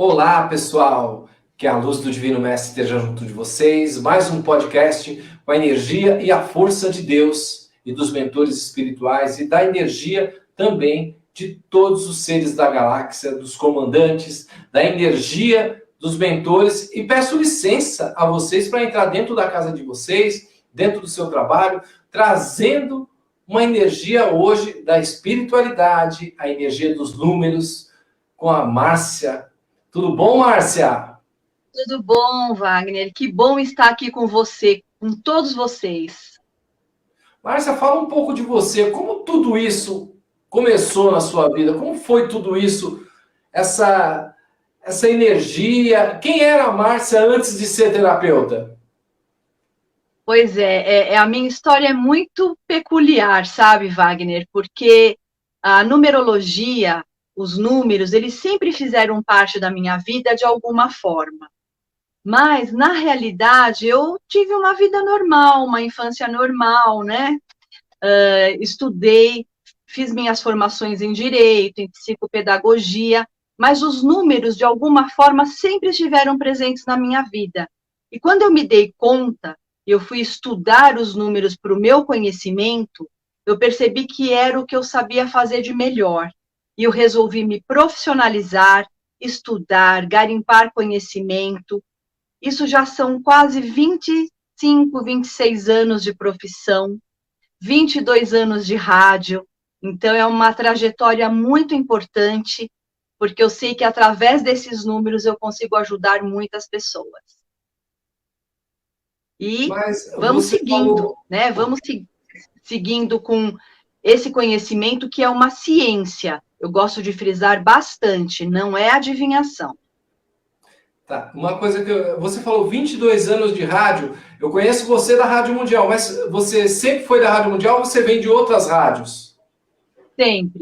Olá, pessoal! Que a luz do Divino Mestre esteja junto de vocês. Mais um podcast com a energia e a força de Deus e dos mentores espirituais e da energia também de todos os seres da galáxia, dos comandantes, da energia dos mentores. E peço licença a vocês para entrar dentro da casa de vocês, dentro do seu trabalho, trazendo uma energia hoje da espiritualidade, a energia dos números, com a Márcia. Tudo bom, Márcia? Tudo bom, Wagner? Que bom estar aqui com você, com todos vocês. Márcia, fala um pouco de você. Como tudo isso começou na sua vida? Como foi tudo isso? Essa energia? Quem era a Márcia antes de ser terapeuta? Pois é, a minha história é muito peculiar, sabe, Wagner? Porque a numerologia, os números, eles sempre fizeram parte da minha vida de alguma forma. Mas, na realidade, eu tive uma vida normal, uma infância normal, né? Estudei, fiz minhas formações em Direito, em Psicopedagogia, mas os números, de alguma forma, sempre estiveram presentes na minha vida. E quando eu me dei conta, eu fui estudar os números para o meu conhecimento, eu percebi que era o que eu sabia fazer de melhor. E eu resolvi me profissionalizar, estudar, garimpar conhecimento. Isso já são quase 25, 26 anos de profissão, 22 anos de rádio. Então, é uma trajetória muito importante, porque eu sei que através desses números eu consigo ajudar muitas pessoas. E vamos seguindo, né? Vamos seguindo com esse conhecimento que é uma ciência. Eu gosto de frisar bastante, não é adivinhação. Tá. Uma coisa que você falou, 22 anos de rádio. Eu conheço você da Rádio Mundial, mas você sempre foi da Rádio Mundial ou você vem de outras rádios?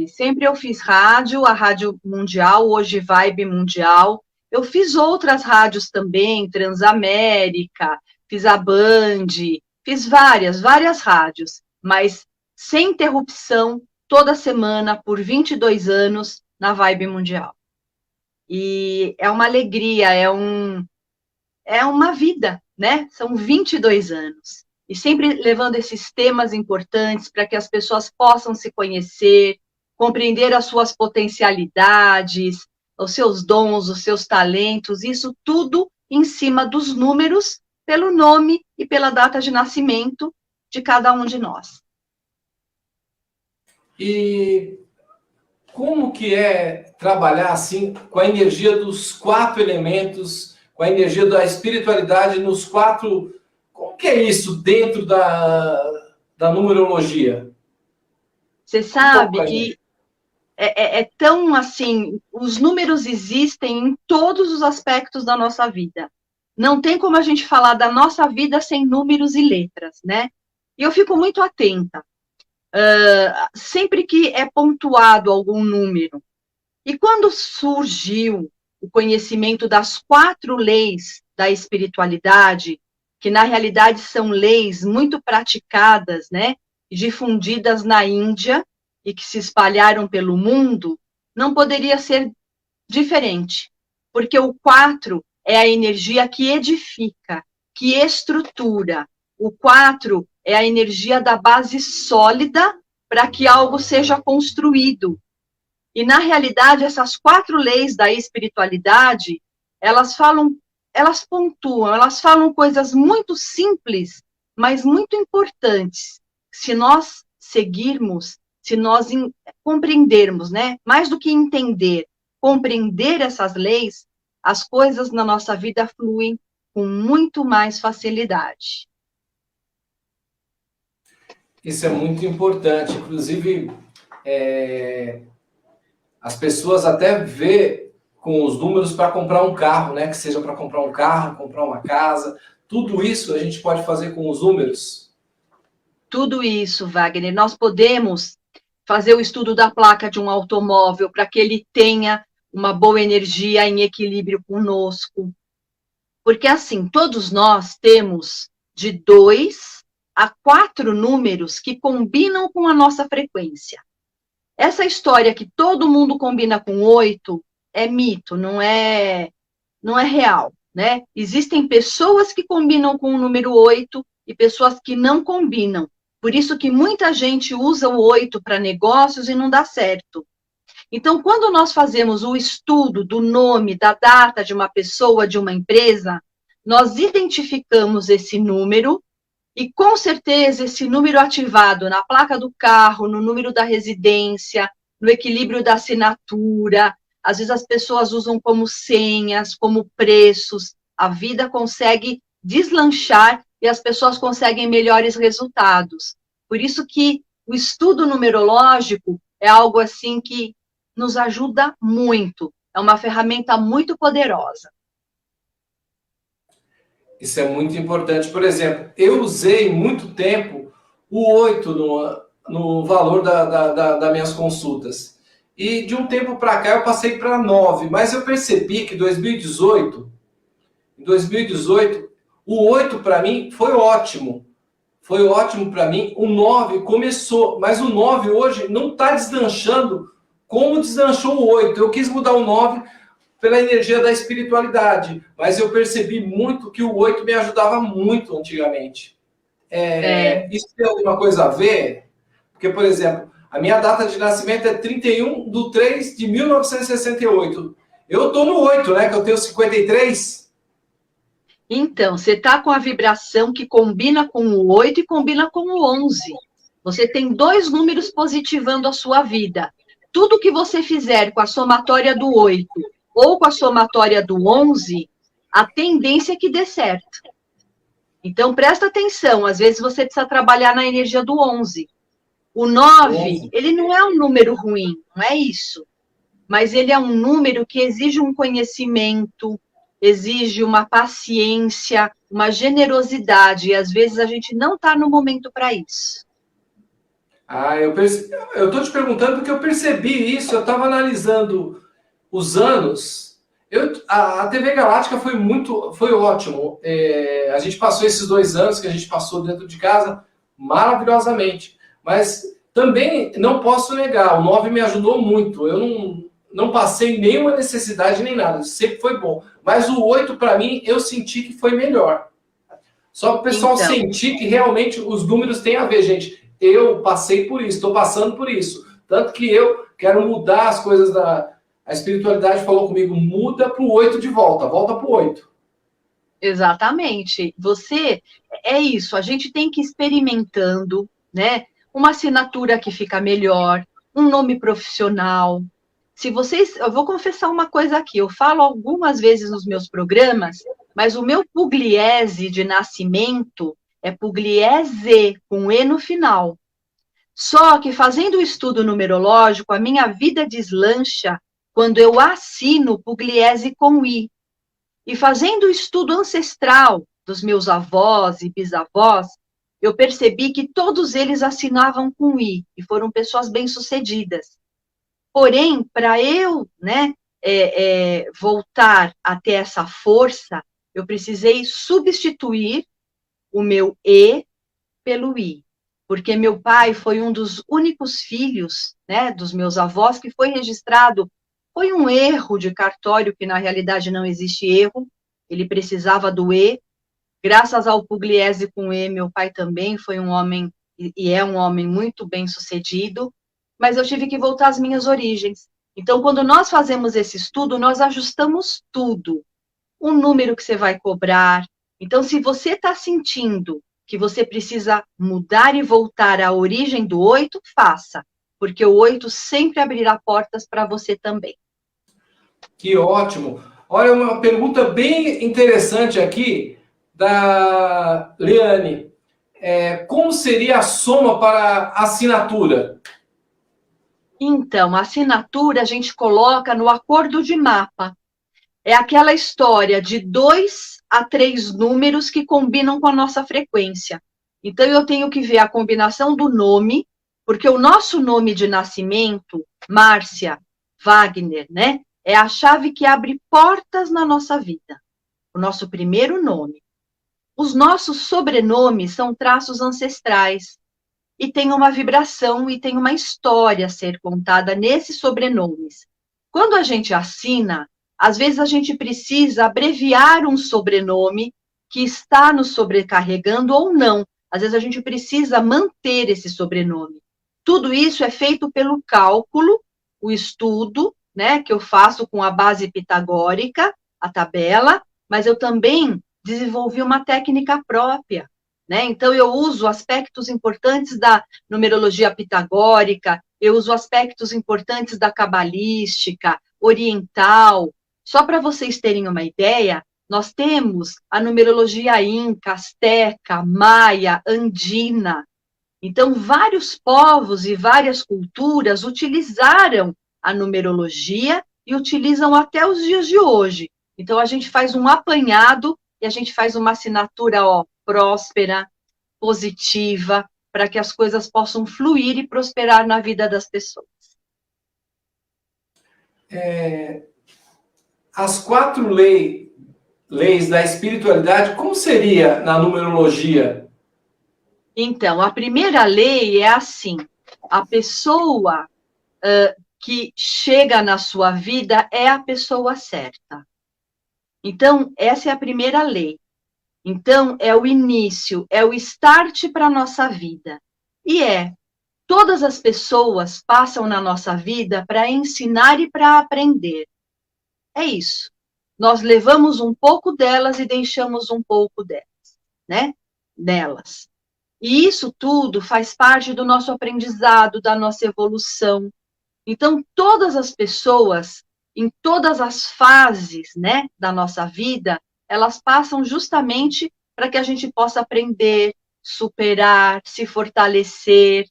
Sempre eu fiz rádio, a Rádio Mundial, hoje Vibe Mundial. Eu fiz outras rádios também, Transamérica, fiz a Band, fiz várias rádios, mas sem interrupção, toda semana, por 22 anos, na Vibe Mundial. E é uma alegria, é uma vida, né? São 22 anos. E sempre levando esses temas importantes para que as pessoas possam se conhecer, compreender as suas potencialidades, os seus dons, os seus talentos, isso tudo em cima dos números, pelo nome e pela data de nascimento de cada um de nós. E como que é trabalhar assim com a energia dos 4 elementos, com a energia da espiritualidade nos 4... Como que é isso dentro da numerologia? Você sabe que é tão assim, os números existem em todos os aspectos da nossa vida. Não tem como a gente falar da nossa vida sem números e letras, né? E eu fico muito atenta. Sempre que é pontuado algum número. E quando surgiu o conhecimento das 4 leis da espiritualidade, que na realidade são leis muito praticadas, né, difundidas na Índia e que se espalharam pelo mundo, não poderia ser diferente, porque o 4 é a energia que edifica, que estrutura. O 4 é a energia da base sólida para que algo seja construído. E, na realidade, essas 4 leis da espiritualidade, elas pontuam, elas falam coisas muito simples, mas muito importantes. Se nós seguirmos, se nós compreendermos, né? Mais do que entender, compreender essas leis, as coisas na nossa vida fluem com muito mais facilidade. Isso é muito importante. Inclusive, as pessoas até vê com os números para comprar um carro, né? Que seja para comprar um carro, comprar uma casa. Tudo isso a gente pode fazer com os números. Tudo isso, Wagner. Nós podemos fazer o estudo da placa de um automóvel para que ele tenha uma boa energia em equilíbrio conosco. Porque, assim, todos nós temos de 2 a 4 números que combinam com a nossa frequência. Essa história que todo mundo combina com 8 é mito, não é real, né? Existem pessoas que combinam com o número 8 e pessoas que não combinam. Por isso que muita gente usa o 8 para negócios e não dá certo. Então, quando nós fazemos o estudo do nome, da data de uma pessoa, de uma empresa, nós identificamos esse número e, com certeza, esse número ativado na placa do carro, no número da residência, no equilíbrio da assinatura, às vezes as pessoas usam como senhas, como preços, a vida consegue deslanchar e as pessoas conseguem melhores resultados. Por isso que o estudo numerológico é algo assim que nos ajuda muito, é uma ferramenta muito poderosa. Isso é muito importante. Por exemplo, eu usei muito tempo o 8 no valor das minhas consultas. E de um tempo para cá eu passei para 9, mas eu percebi que em 2018, o 8 para mim foi ótimo. Foi ótimo para mim. O 9 começou, mas o 9 hoje não está deslanchando como deslanchou o 8. Eu quis mudar o 9 pela energia da espiritualidade, mas eu percebi muito que o 8 me ajudava muito antigamente. Isso tem alguma coisa a ver? Porque, por exemplo, a minha data de nascimento é 31/3/1968. Eu estou no 8, né? Que eu tenho 53. Então, você está com a vibração que combina com o 8 e combina com o 11. Você tem 2 números positivando a sua vida. Tudo que você fizer com a somatória do 8 ou com a somatória do 11, a tendência é que dê certo. Então, presta atenção. Às vezes você precisa trabalhar na energia do 11. O 9, ele não é um número ruim, não é isso. Mas ele é um número que exige um conhecimento, exige uma paciência, uma generosidade, e às vezes a gente não está no momento para isso. Eu estou te perguntando porque eu percebi isso, eu estava analisando os anos. A TV Galáctica foi ótimo. A gente passou esses 2 anos que a gente passou dentro de casa maravilhosamente, mas também não posso negar, o 9 me ajudou muito. Eu não passei nenhuma necessidade nem nada, sempre foi bom. Mas o 8, para mim, eu senti que foi melhor. Só para o pessoal sentir que realmente os números têm a ver, gente. Eu passei por isso, estou passando por isso. Tanto que eu quero mudar as coisas A espiritualidade falou comigo, muda para o 8 de volta para o 8. Exatamente. É isso, a gente tem que ir experimentando, né? Uma assinatura que fica melhor, um nome profissional. Eu vou confessar uma coisa aqui, eu falo algumas vezes nos meus programas, mas o meu Pugliese de nascimento é Pugliese, com E no final. Só que fazendo o estudo numerológico, a minha vida deslancha quando eu assino Pugliese com I. E fazendo o estudo ancestral dos meus avós e bisavós, eu percebi que todos eles assinavam com I, e foram pessoas bem-sucedidas. Porém, para eu voltar a ter essa força, eu precisei substituir o meu E pelo I. Porque meu pai foi um dos únicos filhos, né, dos meus avós que foi registrado. Foi um erro de cartório, que na realidade não existe erro, ele precisava do E. Graças ao Pugliese com E, meu pai também foi um homem, e é um homem muito bem-sucedido, mas eu tive que voltar às minhas origens. Então, quando nós fazemos esse estudo, nós ajustamos tudo. O número que você vai cobrar. Então, se você está sentindo que você precisa mudar e voltar à origem do 8, faça, porque o 8 sempre abrirá portas para você também. Que ótimo! Olha, uma pergunta bem interessante aqui da Leane. Como seria a soma para a assinatura? Então, a assinatura a gente coloca no acordo de mapa. É aquela história de 2 a 3 números que combinam com a nossa frequência. Então, eu tenho que ver a combinação do nome, porque o nosso nome de nascimento, Márcia Wagner, né? É a chave que abre portas na nossa vida. O nosso primeiro nome. Os nossos sobrenomes são traços ancestrais. E tem uma vibração e tem uma história a ser contada nesses sobrenomes. Quando a gente assina, às vezes a gente precisa abreviar um sobrenome que está nos sobrecarregando ou não. Às vezes a gente precisa manter esse sobrenome. Tudo isso é feito pelo cálculo, o estudo, né, que eu faço com a base pitagórica, a tabela, mas eu também desenvolvi uma técnica própria, né? Então eu uso aspectos importantes da numerologia pitagórica, eu uso aspectos importantes da cabalística, oriental. Só para vocês terem uma ideia, nós temos a numerologia inca, asteca, maia, andina. Então, vários povos e várias culturas utilizaram a numerologia e utilizam até os dias de hoje. Então, a gente faz um apanhado e a gente faz uma assinatura, próspera, positiva, para que as coisas possam fluir e prosperar na vida das pessoas. As 4 leis da espiritualidade, como seria na numerologia? Então, a primeira lei é assim: a pessoa que chega na sua vida é a pessoa certa. Então, essa é a primeira lei. Então, é o início, é o start para a nossa vida. E todas as pessoas passam na nossa vida para ensinar e para aprender. É isso. Nós levamos um pouco delas e deixamos um pouco delas, né? Delas. E isso tudo faz parte do nosso aprendizado, da nossa evolução. Então, todas as pessoas, em todas as fases, né, da nossa vida, elas passam justamente para que a gente possa aprender, superar, se fortalecer,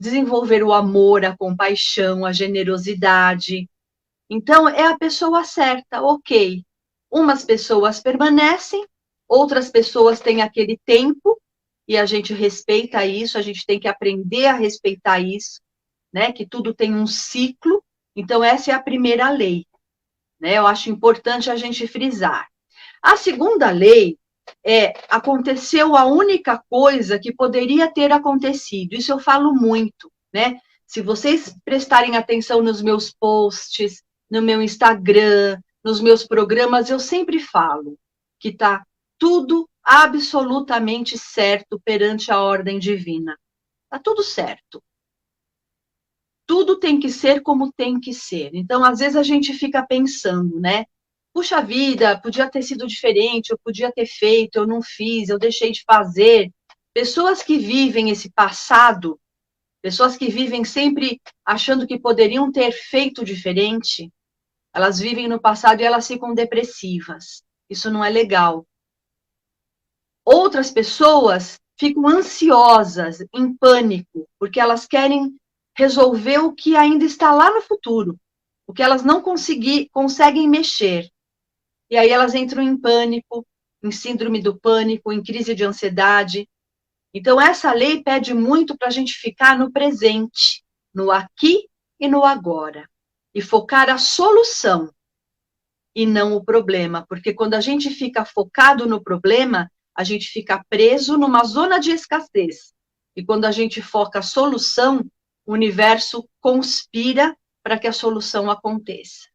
desenvolver o amor, a compaixão, a generosidade. Então, é a pessoa certa, ok. Umas pessoas permanecem, outras pessoas têm aquele tempo, e a gente respeita isso, a gente tem que aprender a respeitar isso, né? Que tudo tem um ciclo. Então, essa é a primeira lei, né? Eu acho importante a gente frisar. A segunda lei aconteceu a única coisa que poderia ter acontecido. Isso eu falo muito, né? Se vocês prestarem atenção nos meus posts, no meu Instagram, nos meus programas, eu sempre falo que está tudo absolutamente certo perante a ordem divina. Está tudo certo. Tudo tem que ser como tem que ser. Então, às vezes a gente fica pensando, né? Puxa vida, podia ter sido diferente, eu podia ter feito, eu não fiz, eu deixei de fazer. Pessoas que vivem esse passado, pessoas que vivem sempre achando que poderiam ter feito diferente, elas vivem no passado e elas ficam depressivas. Isso não é legal. Outras pessoas ficam ansiosas, em pânico, porque elas querem resolver o que ainda está lá no futuro, o que elas não conseguem mexer. E aí elas entram em pânico, em síndrome do pânico, em crise de ansiedade. Então, essa lei pede muito para a gente ficar no presente, no aqui e no agora, e focar a solução e não o problema, porque quando a gente fica focado no problema, a gente fica preso numa zona de escassez. E quando a gente foca a solução, o universo conspira para que a solução aconteça.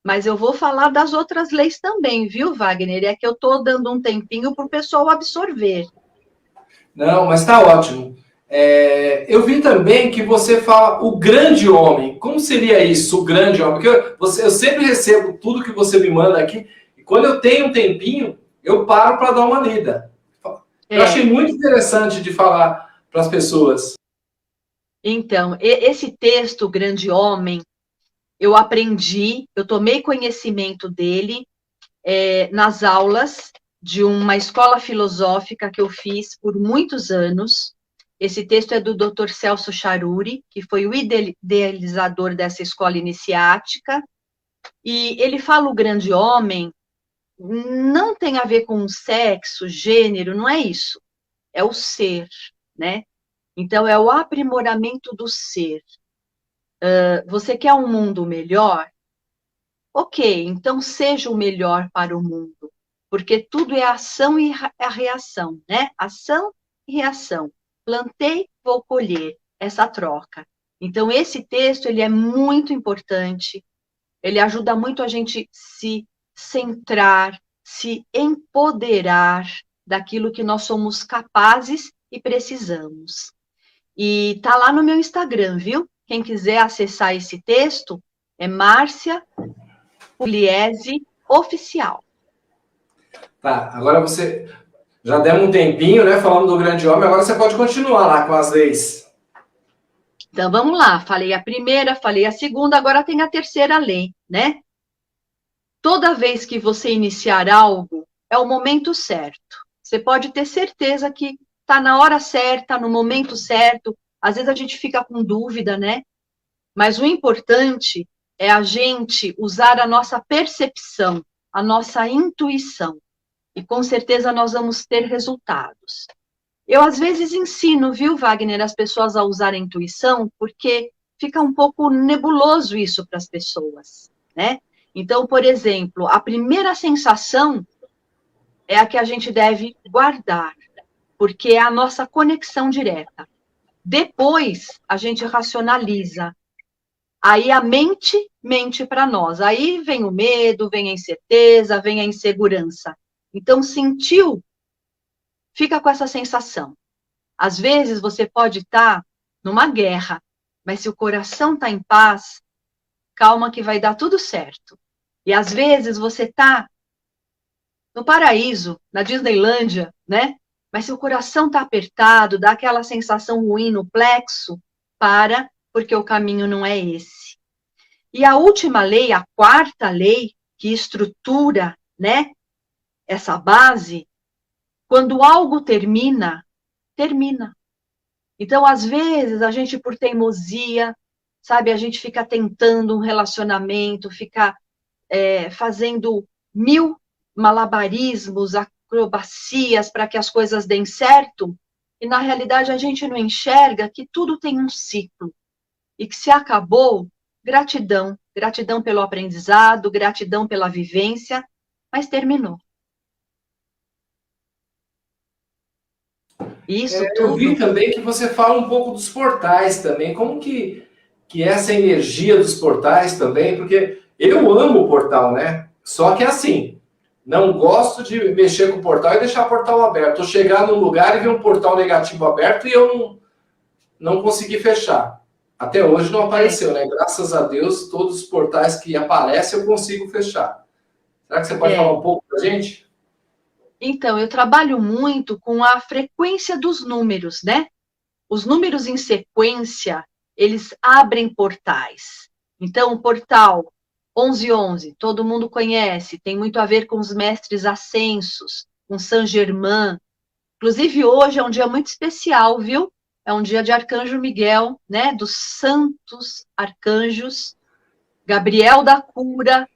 Mas eu vou falar das outras leis também, viu, Wagner? É que eu estou dando um tempinho para o pessoal absorver. Não, mas está ótimo. Eu vi também que você fala o grande homem. Como seria isso, o grande homem? Porque eu sempre recebo tudo que você me manda aqui, e quando eu tenho um tempinho, eu paro para dar uma lida. Eu achei muito interessante de falar para as pessoas. Então, esse texto, o grande homem, eu aprendi, eu tomei conhecimento dele nas aulas de uma escola filosófica que eu fiz por muitos anos. Esse texto é do Dr. Celso Charuri, que foi o idealizador dessa escola iniciática, e ele fala o grande homem, não tem a ver com sexo, gênero, não é isso, é o ser, né? Então, é o aprimoramento do ser. Você quer um mundo melhor? Ok, então seja o melhor para o mundo, porque tudo é ação e a reação, né? Ação e reação. Plantei, vou colher. essa troca. Então, esse texto, ele é muito importante, ele ajuda muito a gente se centrar, se empoderar daquilo que nós somos capazes e precisamos. E tá lá no meu Instagram, viu? Quem quiser acessar esse texto, é Márcia Pugliese Oficial. Tá, agora você já demos um tempinho, né, falando do grande homem, agora você pode continuar lá com as leis. Então, vamos lá. Falei a primeira, falei a segunda, agora tem a terceira lei, né? Toda vez que você iniciar algo, é o momento certo. Você pode ter certeza que está na hora certa, no momento certo. Às vezes a gente fica com dúvida, né? Mas o importante é a gente usar a nossa percepção, a nossa intuição. E com certeza nós vamos ter resultados. Eu, às vezes, ensino, viu, Wagner, as pessoas a usarem a intuição, porque fica um pouco nebuloso isso para as pessoas, né? Então, por exemplo, a primeira sensação é a que a gente deve guardar, porque é a nossa conexão direta. Depois, a gente racionaliza. Aí a mente mente para nós. Aí vem o medo, vem a incerteza, vem a insegurança. Então, sentiu, fica com essa sensação. Às vezes você pode estar numa guerra, mas se o coração está em paz, calma que vai dar tudo certo. E às vezes você está no paraíso, na Disneylândia, né? Mas se o coração está apertado, dá aquela sensação ruim no plexo, porque o caminho não é esse. E a última lei, a quarta lei, que estrutura, né, essa base, quando algo termina, termina. Então, às vezes, a gente, por teimosia, sabe, a gente fica tentando um relacionamento, fica fazendo 1000 malabarismos, acrobacias para que as coisas deem certo, e na realidade a gente não enxerga que tudo tem um ciclo, e que se acabou, gratidão, gratidão pelo aprendizado, gratidão pela vivência, mas terminou. Isso Eu vi tudo. também que você fala um pouco dos portais também, como que essa energia dos portais também, porque eu amo o portal, né? Só que assim, não gosto de mexer com o portal e deixar o portal aberto. Ou chegar num lugar e ver um portal negativo aberto e eu não consegui fechar. Até hoje não apareceu, né? Graças a Deus, todos os portais que aparecem eu consigo fechar. Será que você pode falar um pouco pra gente? Então, eu trabalho muito com a frequência dos números, né? Os números em sequência, eles abrem portais. Então, o portal 1111, todo mundo conhece, tem muito a ver com os mestres ascensos, com Saint-Germain. Inclusive, hoje é um dia muito especial, viu? É um dia de Arcanjo Miguel, né? Dos santos arcanjos. Gabriel da Cura,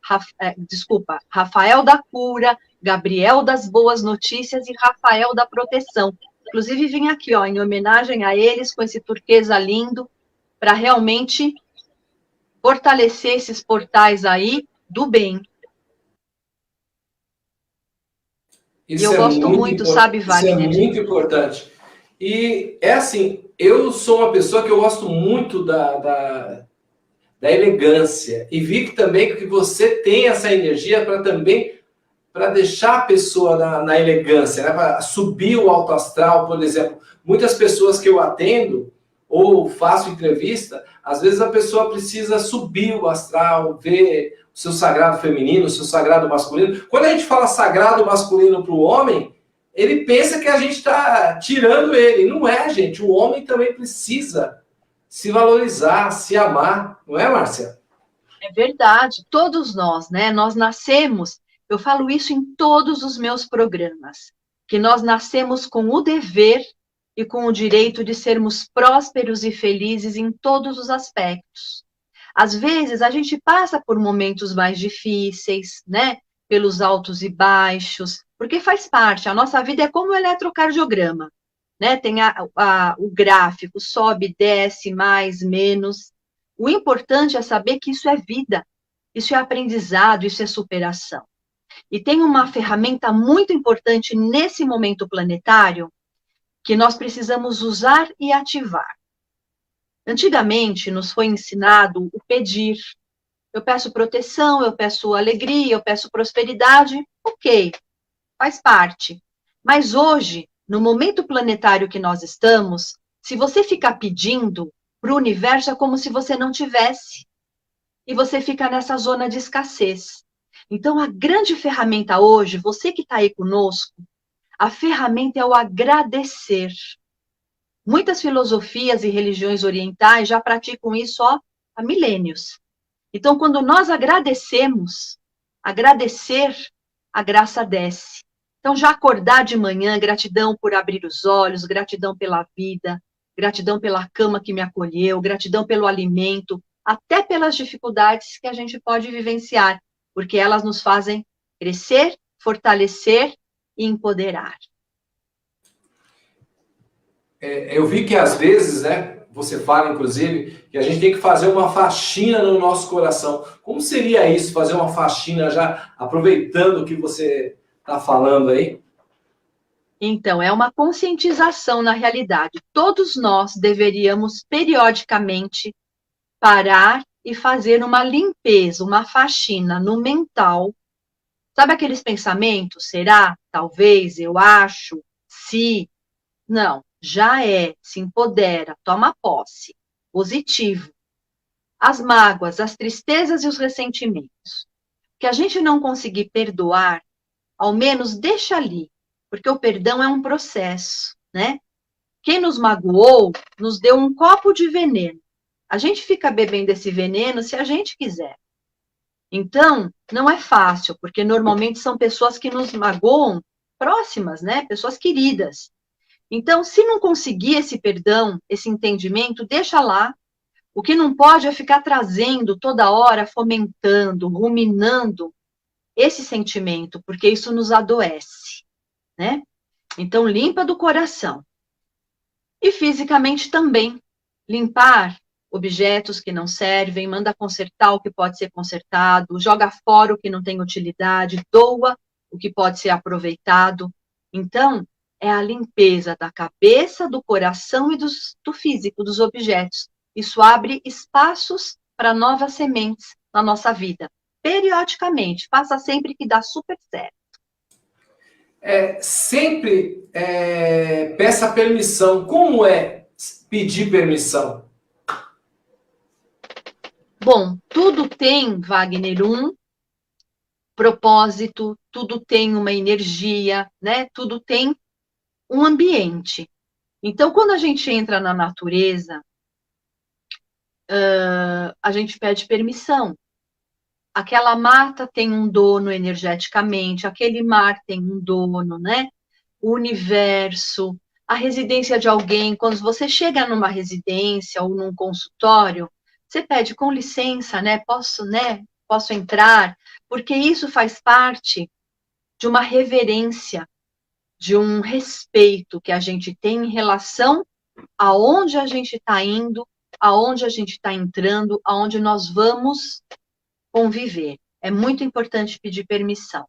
Rafael da Cura, Gabriel das Boas Notícias e Rafael da Proteção. Inclusive, vim aqui, ó, em homenagem a eles, com esse turquesa lindo, para realmente fortalecer esses portais aí do bem. Isso e eu gosto muito, sabe, Wagner? Isso é muito importante. E é assim, eu sou uma pessoa que eu gosto muito da elegância. E vi que também que você tem essa energia para também para deixar a pessoa na elegância, né? Para subir o alto astral, por exemplo. Muitas pessoas que eu atendo ou faço entrevista, às vezes a pessoa precisa subir o astral, ver o seu sagrado feminino, o seu sagrado masculino. Quando a gente fala sagrado masculino para o homem, ele pensa que a gente está tirando ele. Não é, gente. O homem também precisa se valorizar, se amar. Não é, Márcia? É verdade. Todos nós, né? Nós nascemos, eu falo isso em todos os meus programas, que nós nascemos com o dever e com o direito de sermos prósperos e felizes em todos os aspectos. Às vezes, a gente passa por momentos mais difíceis, né? Pelos altos e baixos, porque faz parte. A nossa vida é como um eletrocardiograma, né? Tem o gráfico, sobe, desce, mais, menos. O importante é saber que isso é vida, isso é aprendizado, isso é superação. E tem uma ferramenta muito importante nesse momento planetário que nós precisamos usar e ativar. Antigamente, nos foi ensinado o pedir. Eu peço proteção, eu peço alegria, eu peço prosperidade. Ok, faz parte. Mas hoje, no momento planetário que nós estamos, se você ficar pedindo para o universo, é como se você não tivesse. E você fica nessa zona de escassez. Então, a grande ferramenta hoje, você que está aí conosco, a ferramenta é o agradecer. Muitas filosofias e religiões orientais já praticam isso há milênios. Então, quando nós agradecemos, agradecer, a graça desce. Então, já acordar de manhã, gratidão por abrir os olhos, gratidão pela vida, gratidão pela cama que me acolheu, gratidão pelo alimento, até pelas dificuldades que a gente pode vivenciar, porque elas nos fazem crescer, fortalecer e empoderar. Eu vi que às vezes, né, você fala, inclusive, que a gente tem que fazer uma faxina no nosso coração. Como seria isso, fazer uma faxina já aproveitando o que você está falando aí? Então, é uma conscientização na realidade. Todos nós deveríamos, periodicamente, parar e fazer uma limpeza, uma faxina no mental. Sabe aqueles pensamentos? Será? Talvez? Eu acho? Se? Não. Já é. Se empodera. Toma posse. Positivo. As mágoas, as tristezas e os ressentimentos. Que a gente não conseguir perdoar, ao menos deixa ali. Porque o perdão é um processo, né? Quem nos magoou, nos deu um copo de veneno. A gente fica bebendo esse veneno se a gente quiser. Então, não é fácil, porque normalmente são pessoas que nos magoam próximas, né? Pessoas queridas. Então, se não conseguir esse perdão, esse entendimento, deixa lá. O que não pode é ficar trazendo toda hora, fomentando, ruminando esse sentimento, porque isso nos adoece, né? Então, limpa do coração. E fisicamente também. Limpar objetos que não servem, manda consertar o que pode ser consertado, joga fora o que não tem utilidade, doa o que pode ser aproveitado. Então, é a limpeza da cabeça, do coração e do físico, dos objetos. Isso abre espaços para novas sementes na nossa vida. Periodicamente, faça sempre que dá super certo. Sempre peça permissão. Como é pedir permissão? Bom, tudo tem, Wagner, um propósito, tudo tem uma energia, né? Tudo tem um ambiente. Então, quando a gente entra na natureza, a gente pede permissão. Aquela mata tem um dono energeticamente, aquele mar tem um dono, né? O universo, a residência de alguém. Quando você chega numa residência ou num consultório, você pede com licença, né? Posso entrar? Porque isso faz parte de uma reverência, de um respeito que a gente tem em relação aonde a gente está indo, aonde a gente está entrando, aonde nós vamos conviver. É muito importante pedir permissão.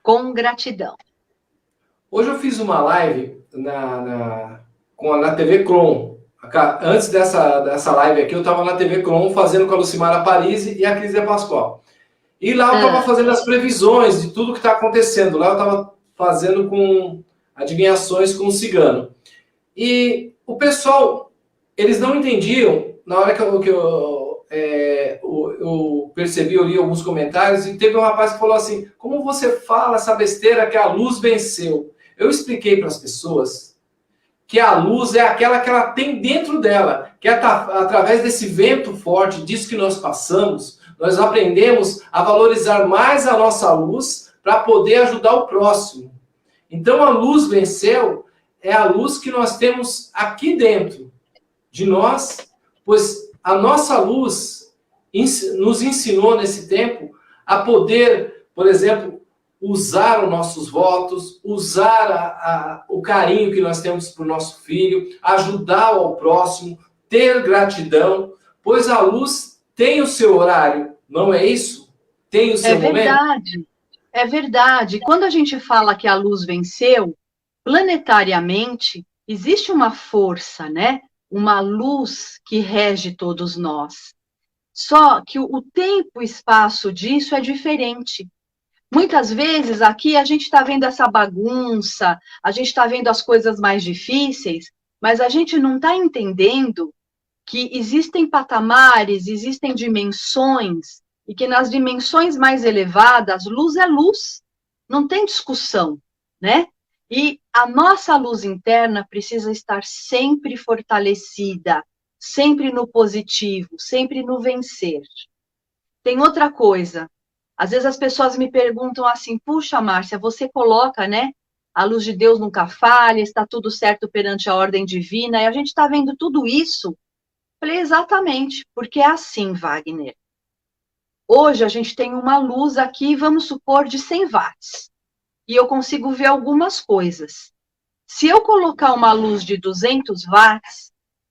Com gratidão. Hoje eu fiz uma live na TV Cron. Antes dessa live aqui, eu estava na TV Cron fazendo com a Lucimara Parisi e a Cris Pascoal. E lá eu estava fazendo as previsões de tudo que está acontecendo. Lá eu estava fazendo com adivinhações com o cigano. E o pessoal, eles não entendiam, na hora que eu percebi, eu li alguns comentários, e teve um rapaz que falou assim, como você fala essa besteira que a luz venceu? Eu expliquei para as pessoas que a luz é aquela que ela tem dentro dela, que através desse vento forte, disso que nós passamos, nós aprendemos a valorizar mais a nossa luz para poder ajudar o próximo. Então a luz venceu é a luz que nós temos aqui dentro de nós, pois a nossa luz nos ensinou nesse tempo a poder, por exemplo, usar os nossos votos, usar o carinho que nós temos para o nosso filho, ajudar ao próximo, ter gratidão, pois a luz tem o seu horário, não é isso? Tem o seu momento? Verdade, é verdade. Quando a gente fala que a luz venceu, planetariamente, existe uma força, né? uma luz que rege todos nós. Só que o tempo e espaço disso é diferente. Muitas vezes aqui a gente está vendo essa bagunça, a gente está vendo as coisas mais difíceis, mas a gente não está entendendo que existem patamares, existem dimensões, e que nas dimensões mais elevadas, luz é luz, não tem discussão, né? E a nossa luz interna precisa estar sempre fortalecida, sempre no positivo, sempre no vencer. Tem outra coisa, às vezes as pessoas me perguntam assim, puxa, Márcia, você coloca, né, a luz de Deus nunca falha, está tudo certo perante a ordem divina, e a gente está vendo tudo isso. Falei, exatamente, porque é assim, Wagner. Hoje a gente tem uma luz aqui, vamos supor, de 100 watts, e eu consigo ver algumas coisas. Se eu colocar uma luz de 200 watts,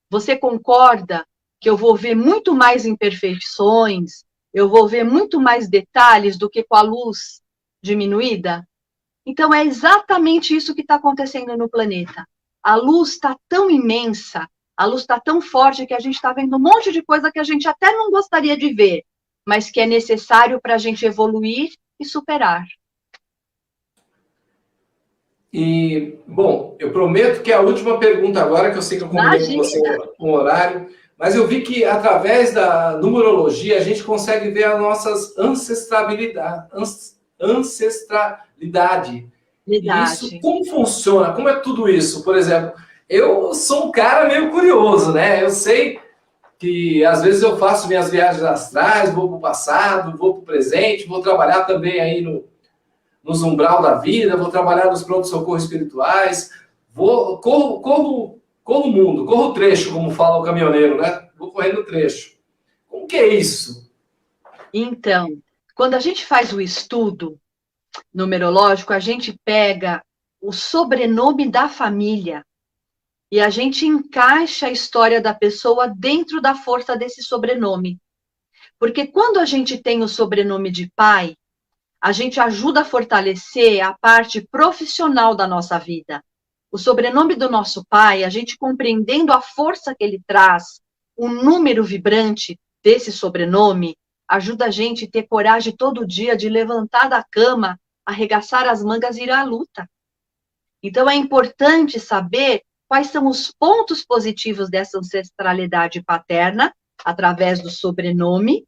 você concorda que eu vou ver muito mais imperfeições, eu vou ver muito mais detalhes do que com a luz diminuída? Então, é exatamente isso que está acontecendo no planeta. A luz está tão imensa, a luz está tão forte que a gente está vendo um monte de coisa que a gente até não gostaria de ver, mas que é necessário para a gente evoluir e superar. E, bom, eu prometo que é a última pergunta agora, que eu sei que eu combinei com você um horário, mas eu vi que através da numerologia a gente consegue ver as nossas ancestralidade. E isso, como funciona? Como é tudo isso? Por exemplo, eu sou um cara meio curioso, né? Eu sei que às vezes eu faço minhas viagens astrais, vou para o passado, vou para o presente, vou trabalhar também aí nos umbral da vida, vou trabalhar nos pronto-socorro espirituais, corro o mundo, corro o trecho, como fala o caminhoneiro, né? Vou correndo o trecho. Como que é isso? Então, quando a gente faz o estudo numerológico, a gente pega o sobrenome da família e a gente encaixa a história da pessoa dentro da força desse sobrenome. Porque quando a gente tem o sobrenome de pai, a gente ajuda a fortalecer a parte profissional da nossa vida. O sobrenome do nosso pai, a gente compreendendo a força que ele traz, o número vibrante desse sobrenome, ajuda a gente a ter coragem todo dia de levantar da cama, arregaçar as mangas e ir à luta. Então, é importante saber quais são os pontos positivos dessa ancestralidade paterna, através do sobrenome,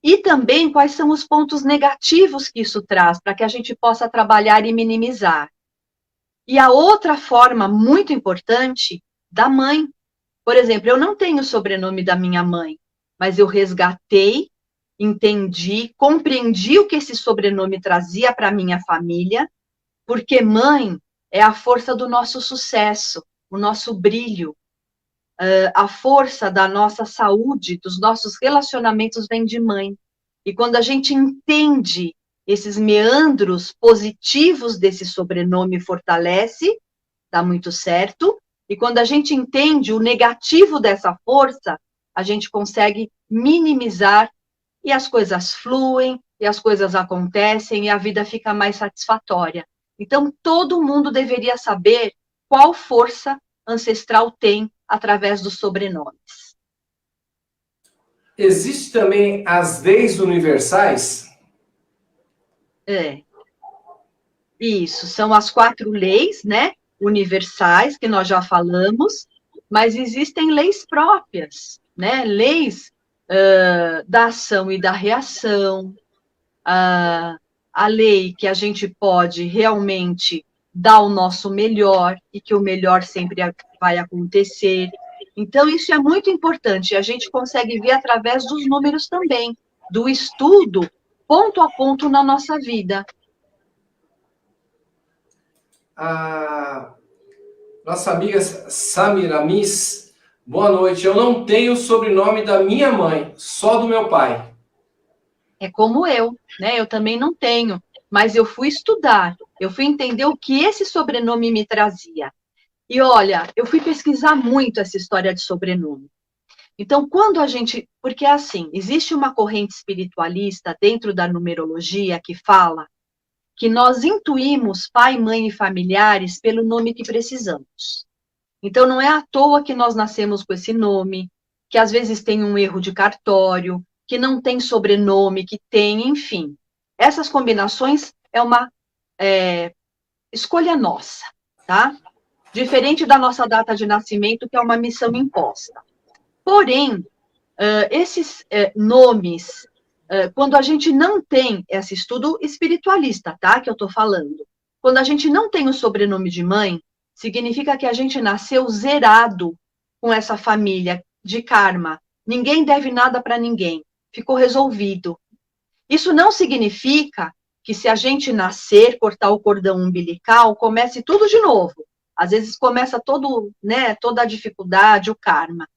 e também quais são os pontos negativos que isso traz, para que a gente possa trabalhar e minimizar. E a outra forma muito importante, da mãe. Por exemplo, eu não tenho o sobrenome da minha mãe, mas eu resgatei, entendi, compreendi o que esse sobrenome trazia para a minha família, porque mãe é a força do nosso sucesso, o nosso brilho, a força da nossa saúde, dos nossos relacionamentos vem de mãe. E quando a gente entende esses meandros positivos desse sobrenome, fortalece, dá muito certo. E quando a gente entende o negativo dessa força, a gente consegue minimizar e as coisas fluem, e as coisas acontecem, e a vida fica mais satisfatória. Então, todo mundo deveria saber qual força ancestral tem através dos sobrenomes. Existe também as leis universais? Isso, são as 4 leis, né, universais, que nós já falamos, mas existem leis próprias, né, leis da ação e da reação, a lei que a gente pode realmente dar o nosso melhor, e que o melhor sempre vai acontecer. Então, isso é muito importante, a gente consegue ver através dos números também, do estudo, ponto a ponto na nossa vida. A nossa amiga Samiramis, boa noite. Eu não tenho o sobrenome da minha mãe, só do meu pai. É como eu, né? Eu também não tenho, mas eu fui estudar, eu fui entender o que esse sobrenome me trazia. E olha, eu fui pesquisar muito essa história de sobrenome. Então, quando a gente... Porque, assim, existe uma corrente espiritualista dentro da numerologia que fala que nós intuímos pai, mãe e familiares pelo nome que precisamos. Então, não é à toa que nós nascemos com esse nome, que às vezes tem um erro de cartório, que não tem sobrenome, que tem, enfim. Essas combinações é uma escolha nossa, tá? Diferente da nossa data de nascimento, que é uma missão imposta. Porém, esses nomes, quando a gente não tem esse estudo espiritualista, tá? Que eu estou falando. Quando a gente não tem o sobrenome de mãe, significa que a gente nasceu zerado com essa família de karma. Ninguém deve nada para ninguém. Ficou resolvido. Isso não significa que se a gente nascer, cortar o cordão umbilical, comece tudo de novo. Às vezes começa toda a dificuldade, o karma.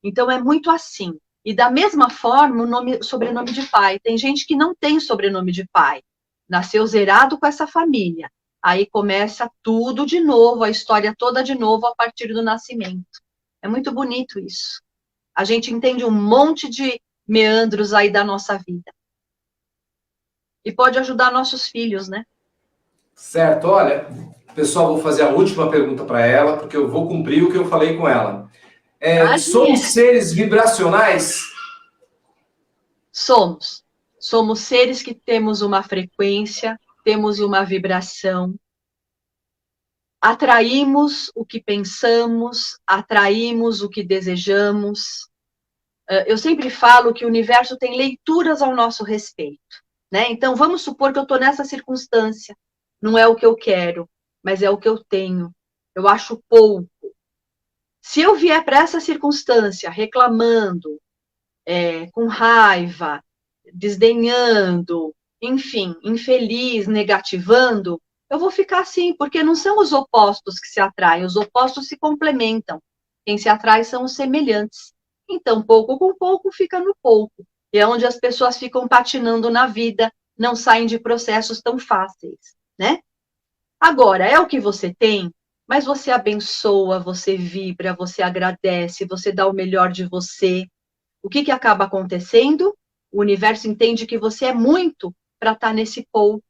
Então é muito assim. E da mesma forma, o sobrenome de pai. Tem gente que não tem sobrenome de pai. Nasceu zerado com essa família. Aí começa tudo de novo, a história toda de novo a partir do nascimento. É muito bonito isso. A gente entende um monte de meandros aí da nossa vida. E pode ajudar nossos filhos, né? Certo, olha, pessoal, vou fazer a última pergunta para ela, porque eu vou cumprir o que eu falei com ela. Somos seres vibracionais? Somos. Somos seres que temos uma frequência, temos uma vibração. Atraímos o que pensamos, atraímos o que desejamos. Eu sempre falo que o universo tem leituras ao nosso respeito, né? Então, vamos supor que eu estou nessa circunstância. Não é o que eu quero, mas é o que eu tenho. Eu acho pouco. Se eu vier para essa circunstância reclamando, com raiva, desdenhando, enfim, infeliz, negativando, eu vou ficar assim, porque não são os opostos que se atraem, os opostos se complementam. Quem se atrai são os semelhantes. Então, pouco com pouco fica no pouco. E é onde as pessoas ficam patinando na vida, não saem de processos tão fáceis, né? Agora, é o que você tem, mas você abençoa, você vibra, você agradece, você dá o melhor de você. O que acaba acontecendo? O universo entende que você é muito para estar nesse pouco.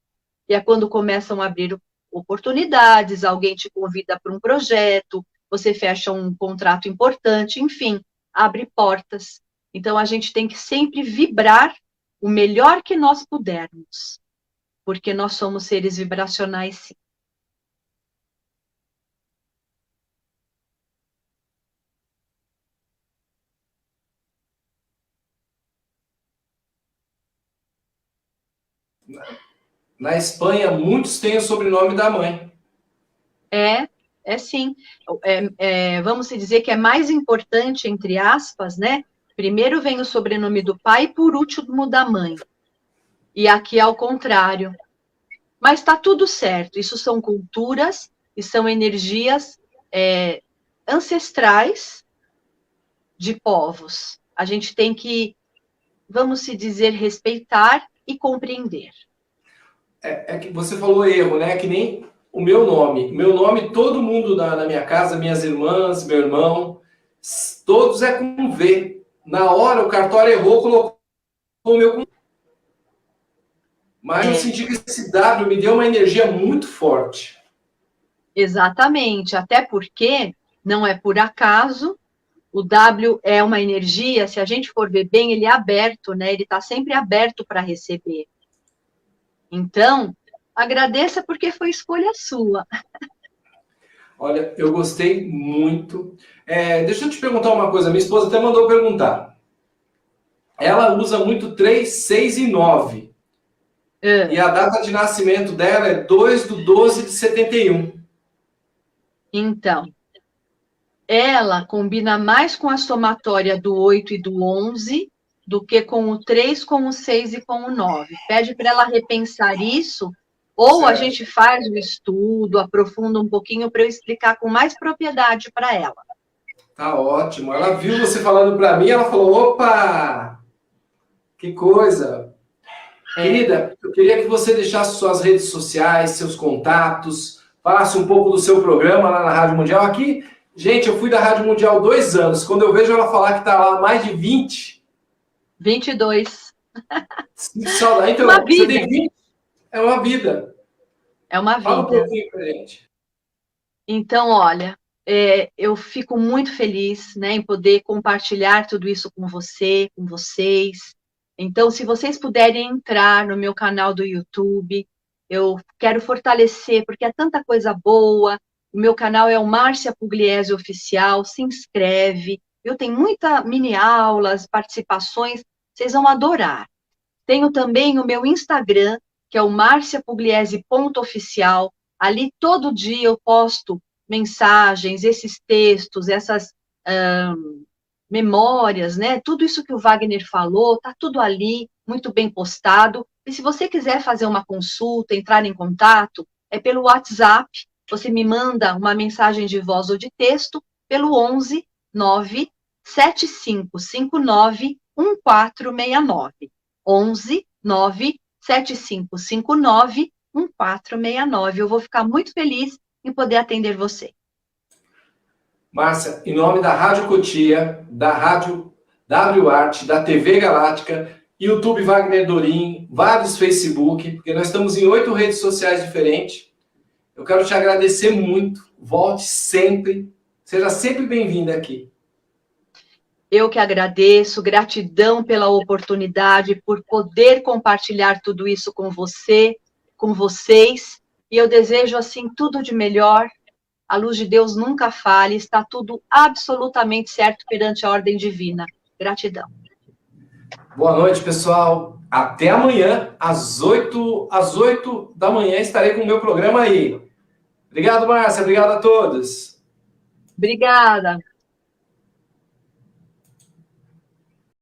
E é quando começam a abrir oportunidades, alguém te convida para um projeto, você fecha um contrato importante, enfim, abre portas. Então, a gente tem que sempre vibrar o melhor que nós pudermos, porque nós somos seres vibracionais, sim. Na Espanha, muitos têm o sobrenome da mãe. É sim. Vamos dizer que é mais importante, entre aspas, né? Primeiro vem o sobrenome do pai e por último da mãe. E aqui é ao contrário. Mas está tudo certo. Isso são culturas e são energias ancestrais de povos. A gente tem que, vamos dizer, respeitar e compreender. É que você falou erro, né? Que nem o meu nome. Meu nome, todo mundo na minha casa, minhas irmãs, meu irmão, todos é com V. Na hora, o cartório errou, colocou o meu com... Mas eu senti que esse W me deu uma energia muito forte. Exatamente. Até porque não é por acaso. O W é uma energia, se a gente for ver bem, ele é aberto, né? Ele está sempre aberto para receber. Então, agradeça porque foi escolha sua. Olha, eu gostei muito. Deixa eu te perguntar uma coisa. Minha esposa até mandou perguntar. Ela usa muito 3, 6 e 9. E a data de nascimento dela é 2/12/71. Então, ela combina mais com a somatória do 8 e do 11 do que com o 3, com o 6 e com o 9. Pede para ela repensar isso, ou a gente faz o estudo, aprofunda um pouquinho para eu explicar com mais propriedade para ela. Tá ótimo. Ela viu você falando para mim, ela falou, opa, que coisa. Querida, eu queria que você deixasse suas redes sociais, seus contatos, falasse um pouco do seu programa lá na Rádio Mundial. Aqui, gente, eu fui da Rádio Mundial 2 anos. Quando eu vejo ela falar que está lá há mais de 20... 22. Saudade. Então, uma vida. Você tem 20? É uma vida. É uma vida. Fala um pouquinho pra gente. Então, olha, Eu fico muito feliz, né, em poder compartilhar tudo isso com você, com vocês. Então, se vocês puderem entrar no meu canal do YouTube, eu quero fortalecer, porque é tanta coisa boa. O meu canal é o Márcia Pugliese Oficial, se inscreve. Eu tenho muita mini aulas, participações, vocês vão adorar. Tenho também o meu Instagram, que é o marciapugliese.oficial. Ali todo dia eu posto mensagens, esses textos, essas memórias, né? Tudo isso que o Wagner falou, tá tudo ali, muito bem postado. E se você quiser fazer uma consulta, entrar em contato, é pelo WhatsApp. Você me manda uma mensagem de voz ou de texto pelo 11 97559 1469. 11 97559 1469. Eu vou ficar muito feliz em poder atender você. Márcia, em nome da Rádio Cotia, da Rádio WART, da TV Galáctica, YouTube Wagner Dorim, vários Facebook, porque nós estamos em 8 redes sociais diferentes. Eu quero te agradecer muito. Volte sempre. Seja sempre bem-vinda aqui. Eu que agradeço, gratidão pela oportunidade, por poder compartilhar tudo isso com você, com vocês. E eu desejo, assim, tudo de melhor. A luz de Deus nunca falha, está tudo absolutamente certo perante a ordem divina. Gratidão. Boa noite, pessoal. Até amanhã, às 8 da manhã, estarei com o meu programa aí. Obrigado, Márcia. Obrigado a todos. Obrigada.